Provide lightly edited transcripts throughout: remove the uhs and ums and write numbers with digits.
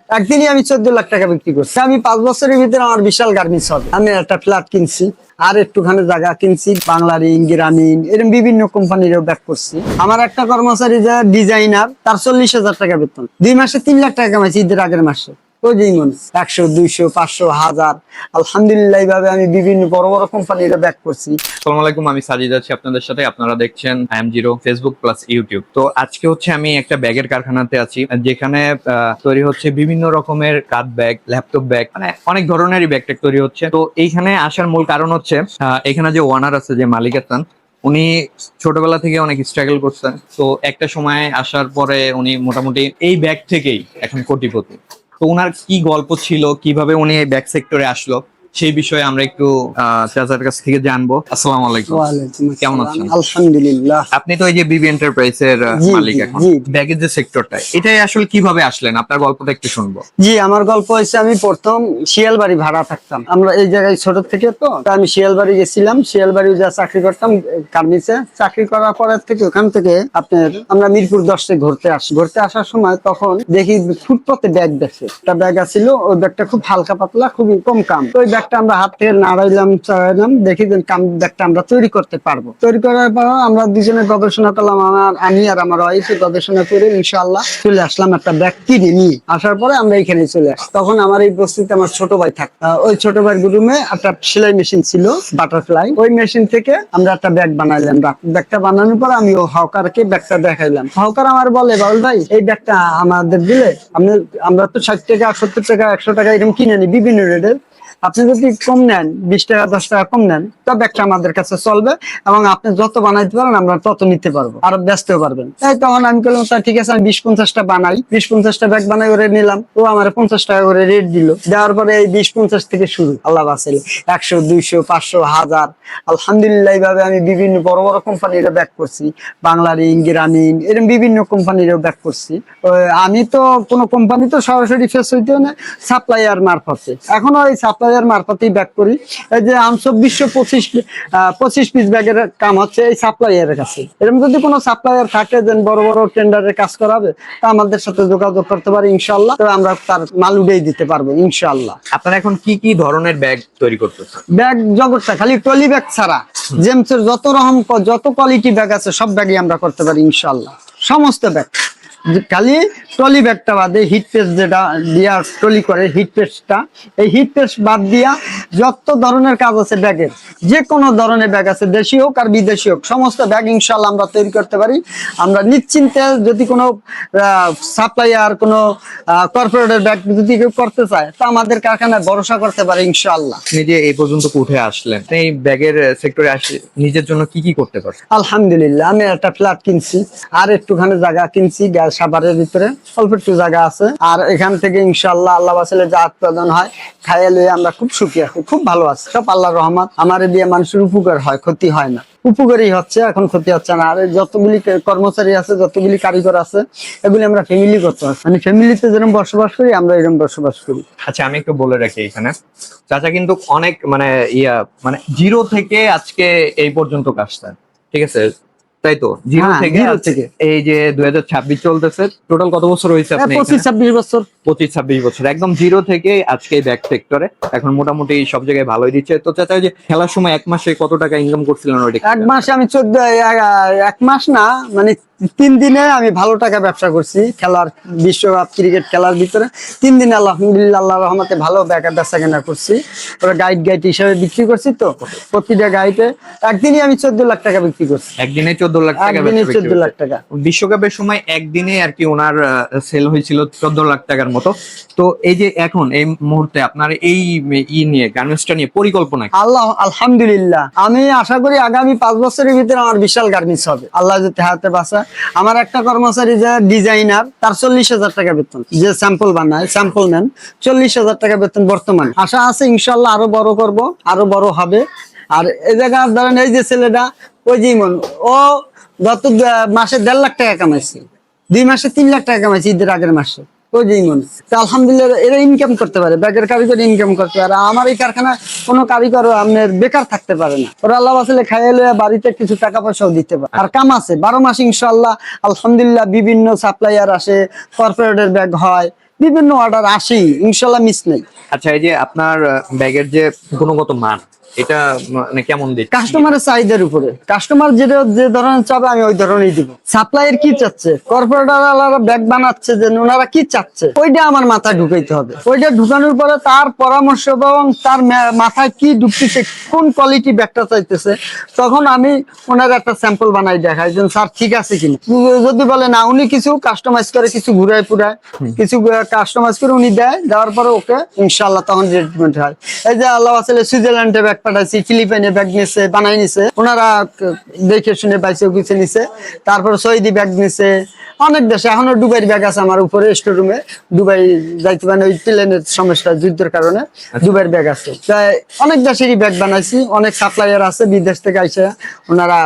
একদিনই আমি 14 লাখ টাকা বিক্রি করছি। আমি 5 বছরের ভিতরে আমার বিশাল গার্মেন্টস হবে। আমি একটা ফ্ল্যাট কিনছি, আর একটুখানি জায়গা কিনছি, বাংলারিং, গ্রামীণ, এরকম বিভিন্ন কোম্পানিরও ব্যাক করছি। আমার একটা কর্মচারী যে ডিজাইনার, তার 40,000 টাকা বেতন, 2 মাসে 3 লাখ টাকা কামাইছি ঈদের আগের মাসে। ওই যে 100, 200, 500, 1000, আলহামদুলিল্লাহ এইভাবে আমি বিভিন্ন বড় বড় কোম্পানিরও ব্যাক করছি। আসসালামু আলাইকুম, আমি সাজিদ আছি আপনাদের সাথে। আপনারা দেখছেন IM0 ফেসবুক প্লাস ইউটিউব। তো আজকে হচ্ছে আমি একটা ব্যাগের কারখানাতে আছি, যেখানে তৈরি হচ্ছে বিভিন্ন রকমের কাঠ ব্যাগ, ল্যাপটপ ব্যাগ, মানে অনেক ধরনেরই ব্যাগ ট্যাগ তৈরি হচ্ছে। তো এইখানে আসার মূল কারণ হচ্ছে এখানে যে ওনার আছে, যে মালিক আছেন, উনি ছোটবেলা থেকে অনেক স্ট্রাগল করছেন। তো একটা সময় আসার পরে উনি মোটামুটি এই ব্যাগ থেকেই এখন কোটিপতি। তো ওনার কি গল্প ছিল, কিভাবে উনি এই ব্যাগ সেক্টরে আসলো, সেই বিষয়ে আমরা একটু চাচার কাছ থেকে জানবো। আসসালামু আলাইকুম, কেমন আছেন? আলহামদুলিল্লাহ। আপনি তো এই যে বিবি এন্টারপ্রাইজের জি, মালিক। জি, এখন জি। ব্যাগের যে সেক্টরটা, এটাই আসলে কিভাবে আসলেন? আপনার গল্পটা একটু শুনবো। জি, আমার গল্প হয়েছে, আমি প্রথম শিয়ালবাড়ি ভাড়া থাকতাম। আমরা এই জায়গায় ছোট থেকে, তো আমি শিয়ালবাড়ি গেছিলাম। শিয়ালবাড়ি যা চাকরি করতাম গার্মেন্টসে, চাকরি করার পরের থেকে ওখান থেকে আপনার আমরা মিরপুর 10 ঘুরতে আসি। ঘুরতে আসার সময় তখন দেখি ফুটপাতে ব্যাগ দেখে একটা ব্যাগ আছিল। ওই ব্যাগটা খুব হালকা পাতলা, খুবই কম কাম। তো ওই ব্যাগটা আমরা হাত থেকে নাড়াইলাম, চাড়াইলাম, দেখি যে ব্যাগটা আমরা তৈরি করতে পারবো। তৈরি করার পর আমরা দুজনে গবেষণা করলাম, আমি আর আমার ওয়াইফ গবেষণা করে ইনশাআল্লাহ চলে আসলাম একটা ব্যাগ কিনে নিয়ে। আসার পরে আমরা এখানে চলে আসি। তখন আমার এই বস্তিতে আমার ছোট ভাই থাকতো। ওই ছোট ভাইয়ের রুমে একটা সেলাই মেশিন ছিল, বাটারফ্লাই। ওই মেশিন থেকে আমরা একটা ব্যাগ বানাইলাম। ব্যাগটা বানানোর পর আমি ও হকারকে ব্যাগটা দেখাইলাম। হকার আমার বলে, বাবুল ভাই এই ব্যাগটা আমাদের দিলে আমরা তো 60 টাকা, 70 টাকা, 100 টাকা এরকম কিনে নিই বিভিন্ন রেটের। আপনি যদি কম নেন, 20 টাকা 10 টাকা কম নেন, তবে একটা আমাদের কাছে চলবে, এবং আপনি যত বানাইতে পারেন আমরা তত নিতে পারবো, আর বেচতেও পারবেন। তাই তখন আমি বললাম, ঠিক আছে, আমি 20-50টা বানাই, 20-50টা ব্যাগ বানাই, ওরে নিলাম। ও আমার 50 টাকা করে রেট দিল। দেওয়ার পরে এই 20-50 থেকে শুরু, আল্লাহ বাঁচাইলে 100, 200, 500, 1000, আলহামদুলিল্লাহ এইভাবে আমি বিভিন্ন বড় বড় কোম্পানিরও ব্যাক করছি, বাংলারিং, গ্রামীণ, এরকম বিভিন্ন কোম্পানিরও ব্যাক করছি। আমি তো কোনো কোম্পানি তো সরাসরি ফেস হইতে না, সাপ্লাইয়ার মারফতে, এখনো এই সাপ্লাইয়ার মারফতেই ব্যাক করি। এই যে 25 পিস ব্যাগের কাম হচ্ছে এই সাপ্লাইয়ারের কাছে। এরকম যদি কোনো সাপ্লাইয়ার থাকে যে বড় বড় টেন্ডারের কাজ করাবে, তা আমাদের সাথে যোগাযোগ করতে পারি ইনশাআল্লাহ। তো আমরা তার মাল উঠেই দিতে পারবো ইনশাআল্লাহ। আপনারা এখন কি কি ধরনের ব্যাগ তৈরি করতেছেন? ব্যাগ জগৎটা খালি ট্রলি ব্যাগ ছাড়া জেমসের যত রকম, যত কোয়ালিটি ব্যাগ আছে সব ব্যাগই আমরা করতে পারি ইনশাআল্লাহ। সমস্ত ব্যাগ, খালি ট্রলি ব্যাগটা বাদে, হিট পেস্ট যেটা দিয়া ট্রলি করে, হিট পেস্টটা, এই হিট পেস্ট বাদ দিয়া যত ধরনের কাজ আছে ব্যাগের, যে কোনো ধরনের ব্যাগ আছে, দেশি হোক আর বিদেশি হোক, সমস্ত ব্যাগ ইনশাআল্লাহ আমরা তৈরি করতে পারি। আমরা নিশ্চিন্তে, যদি কোনো সাপ্লাইয়ার, কোনো কর্পোরেটের ব্যাগ যদি কেউ করতে চায়, তা আমাদের কারখানায় ভরসা করতে পারে ইনশাআল্লাহ। আপনি যে এই পর্যন্ত উঠে আসলেন, এই ব্যাগের সেক্টরে আসে নিজের জন্য কি কি করতে পারছেন? আলহামদুলিল্লাহ, আমি একটা ফ্ল্যাট কিনছি, আর একটুখানি জায়গা কিনছি সাভারের ভিতরে, অল্প একটু জায়গা আছে। আর এখান থেকে ইনশাআল্লাহ আল্লাহ বাসালে যা উৎপাদন হয় খাইয়ে লইয়ে আমরা খুব সুখী আছি, খুব ভালো আছি। সব আল্লাহর রহমত। আমার দিয়ে মানুষের উপকার হয়, ক্ষতি হয় না। উপকারই হচ্ছে, এখন ক্ষতি হচ্ছে না। আর যতগুলি কর্মচারী আছে, যতগুলি কারিগর আছে, এগুলি আমরা ফ্যামিলি করতে পারি, মানে ফ্যামিলিতে যেরকম বসবাস করি আমরা এরকম বসবাস করি। আচ্ছা, আমি একটু বলে রাখি, এখানে চাচা কিন্তু অনেক মানে মানে জিরো থেকে আজকে এই পর্যন্ত কাজটা, ঠিক আছে, তাই তো? জিরো হ্যাঁ, থেকে জিরো থেকে। এই যে 2026 চলতেছে, টোটাল কত বছর হয়েছে আপনি? 25-26 বছর। 25-26 বছর, একদম জিরো থেকে আজকে ব্যাক সেক্টরে এখন মোটামুটি সব জায়গায় ভালোই দিচ্ছে। তো চাচা, যে খেলার সময় 1 মাসে কত টাকা ইনকাম করছিলেন ওইটা? 1 মাসে আমি 1 মাস না, মানে 3 দিনে আমি ভালো টাকা ব্যবসা করছি। খেলার বিশ্বকাপ ক্রিকেট খেলার ভিতরে 3 দিনে আলহামদুলিল্লাহ আল্লাহর রহমতে ভালো বেচা কেনা করছি। ওরা গাইড হিসাবে বিক্রি করছি। তো প্রতিটা গাইডে একদিনই আমি 14 লাখ টাকা বিক্রি করছি। একদিনে 14 লাখ টাকা একদিনে 14 লাখ টাকা। বিশ্বকাপের সময় একদিনে আর কি ওনার সেল হয়েছিল 14 লাখ টাকার মতো। তো এই যে এখন এই মুহূর্তে আপনার এই নিয়ে, গার্মেন্টসটা নিয়ে পরিকল্পনা কি? আলহামদুলিল্লাহ, আমি আশা করি আগামী 5 বছরের ভিতরে আমার বিশাল গার্মেন্টস হবে, আল্লাহ যদি হাতে বাঁচা। আমার একটা কর্মচারী যে ডিজাইনার, তার 40,000 টাকা বেতন, যে স্যাম্পল বানায়, স্যাম্পল নেন, 40,000 টাকা বেতন বর্তমান। আশা আছে ইনশাল্লাহ আরো বড় করব, আরো বড় হবে। আর এই জায়গা ধরেন, এই যে ছেলেটা, ওই জীবন, ও গত মাসে 1.5 লাখ টাকা কামাইছে, 2 মাসে 3 লাখ টাকা কামাইছে ঈদের আগের মাসে। ওই জীবন, আলহামদুলিল্লাহ এরা ইনকাম করতে পারে, ব্যাগের কারিগর ইনকাম করতে পারে। আমার এই কারখানায় কোনো কারিগর আপনার বেকার থাকতে পারে না। ওরা আল্লাহ আসলে খাইয়ে লইয়া বাড়িতে কিছু টাকা পয়সাও দিতে পারে। আর কাম আছে 12 মাস ইনশাল্লাহ। আলহামদুলিল্লাহ বিভিন্ন সাপ্লাইয়ার আসে, কর্পোরেটের ব্যাগ হয়, বিভিন্ন অর্ডার আসেই, ইনশাল্লাহ মিস নেই। আচ্ছা, এই যে আপনার ব্যাগের যে গুণগত মান, এটা মানে কেমন দিচ্ছে? কাস্টমারের চাহিদার উপরে, কাস্টমার যেটা যে ধরনের চাবে আমি ওই ধরনেরই দিব। সাপ্লাইয়ের কি চাচ্ছে, কর্পোরেটররা ব্যাগ বানাচ্ছে যে ওনারা কি চাচ্ছে, ওইটা আমার মাথায় ঢুকাইতে হবে। ওইটা ঢুকানোর পরে তার পরামর্শ এবং তার মাথায় কি ঢুকতেছে, কোন কোয়ালিটি ব্যাগটা চাইতেছে, তখন আমি ওনার একটা স্যাম্পল বানাই দেখাই যে স্যার ঠিক আছে কিনা। যদি বলে না, উনি কিছু কাস্টমাইজ করে, কিছু ঘুরায় পুরায়, কিছু কাস্টমাইজ করে উনি দেয়, দেওয়ার পরে ওকে ইনশাল্লাহ তখন ট্রিটমেন্ট হয়। এই যে আল্লাহ আসলে সুইজারল্যান্ডে ব্যাগ পাঠাইছি, ফিলিপাইনে ব্যাগ নিছে, বানাই নিছে, ওনারা দেখে শুনে বাইসে গুছে নিছে। তারপর সৌদি ব্যাগ নিছে, অনেক দেশে। এখনো দুবাইয়ের ব্যাগ আছে আমার উপরে স্টোরুমে। দুবাই যাইতে মানে ওই প্লেনের সমস্যা, যুদ্ধের কারণে দুবাইয়ের ব্যাগ আছে। তাই অনেক দেশেরই ব্যাগ বানাইছি, অনেক সাপ্লাইয়ার আছে বিদেশ থেকে আইসে, ওনারা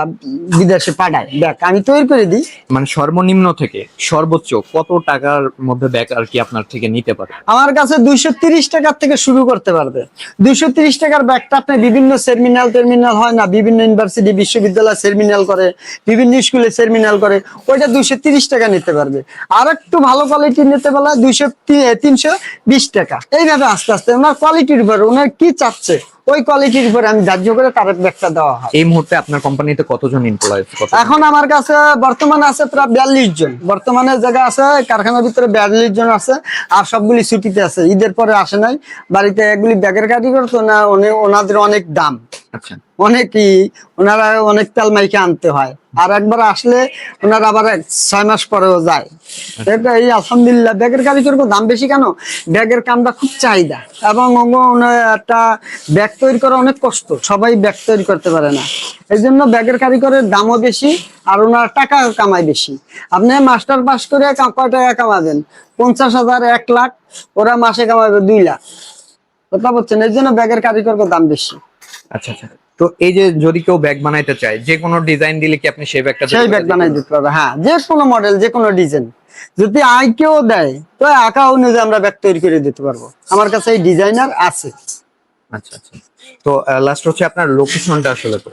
বিদেশে পাঠায় ব্যাগ, আমি তৈরি করে দিই। মানে সর্বনিম্ন থেকে সর্বোচ্চ কত টাকার মধ্যে ব্যাগ আর কি আপনার থেকে নিতে পারে? আমার কাছে 230 টাকার থেকে শুরু করতে পারবে। 230 টাকার ব্যাগটা আপনি বিভিন্ন টার্মিনাল হয় না, বিভিন্ন ইউনিভার্সিটি বিশ্ববিদ্যালয় সেমিনাল করে, বিভিন্ন স্কুলে সেমিনাল করে, ওইটা 230 টাকা নিতে পারবে। আর একটু ভালো কোয়ালিটি নিতে পারলে 320 টাকা। এইভাবে আস্তে আস্তে ওনার কোয়ালিটির উপর, ওনার কি চাচ্ছে ওই কোয়ালিটির উপরে আমি ধার্য করে তার ব্যাগটা দেওয়া হয়। এই মুহূর্তে আপনার কোম্পানিতে কতজন এমপ্লয়ি? এখন আমার কাছে বর্তমানে আছে প্রায় 42 জন। বর্তমানে জায়গা আছে কারখানার ভিতরে 42 জন আছে, আর সবগুলি ছুটিতে আছে, ঈদের পরে আসে নাই বাড়িতে। এগুলি ব্যাগের কারিগর তো না, ওনাদের অনেক দাম, আচ্ছা, অনেকই, ওনারা অনেক তেল মাইকে আনতে হয়। আর একবার আসলে ওনারা আবার 6 মাস পরেও যায়। এই আলহামদুলিল্লাহ ব্যাগের কারিগর দাম বেশি কেন, ব্যাগের কামটা খুব চাহিদা, এবং একটা ব্যাগ তৈরি করা অনেক কষ্ট, সবাই ব্যাগ তৈরি করতে পারে না। এই জন্য ব্যাগের কারিগরের দামও বেশি, আর ওনার টাকা কামায় বেশি। আপনি মাস্টার পাস করে কয় টাকা কামাবেন? 50,000, 1 লাখ, ওরা মাসে কামাবে 2 লাখ। কথা বলছেন, এই জন্য ব্যাগের কারিগর দাম বেশি। আচ্ছা, আচ্ছা। তো এই যে যদি কেউ ব্যাগ বানাইতে চায়, যে কোনো ডিজাইন দিলে কি আপনি সেই ব্যাগটা সেই ব্যাগ বানাই দিতে পারবে? হ্যাঁ, যে কোনো মডেল, যে কোনো ডিজাইন যদি কেউ দেয় তো আঁকা অনুযায়ী আমরা ব্যাগ তৈরি করে দিতে পারবো। আমার কাছে এই ডিজাইনার আছে। আচ্ছা, আচ্ছা। তো লাস্ট হচ্ছে আপনার লোকেশনটা আসলে তো?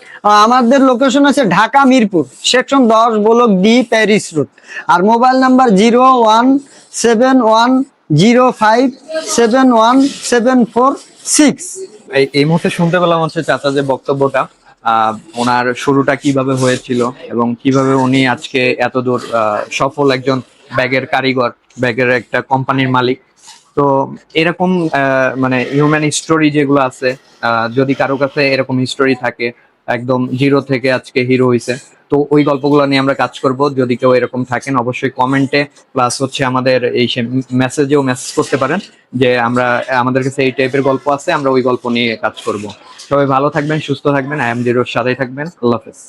আমাদের লোকেশন আছে Dhaka Mirpur, section 10, block D, Paris road. আর মোবাইল নাম্বার 01710571746। এই মুহূর্তে শুনতে পেলাম হচ্ছে চাচা যে বক্তব্যটা, ওনার শুরুটা কিভাবে হয়েছিল এবং কিভাবে উনি আজকে এতদূর সফল একজন ব্যাগের কারিগর, ব্যাগের একটা কোম্পানির মালিক। তো এরকম মানে হিউম্যান স্টোরি যেগুলো আছে, যদি কারো কাছে এরকম হিস্টোরি থাকে, একদম জিরো থেকে আজকে হিরো হইছে, তো ওই গল্পগুলো নিয়ে আমরা কাজ করব। যদি কেউ এরকম থাকেন অবশ্যই কমেন্টে প্লাস হচ্ছে আমাদের এই মেসেজ করতে পারেন যে আমাদের কাছে এই টাইপের গল্প আছে, আমরা ওই গল্প নিয়ে কাজ করব। সবাই ভালো থাকবেন, সুস্থ থাকবেন, IM জিরোর সাথেই থাকবেন। আল্লাহ হাফেজ।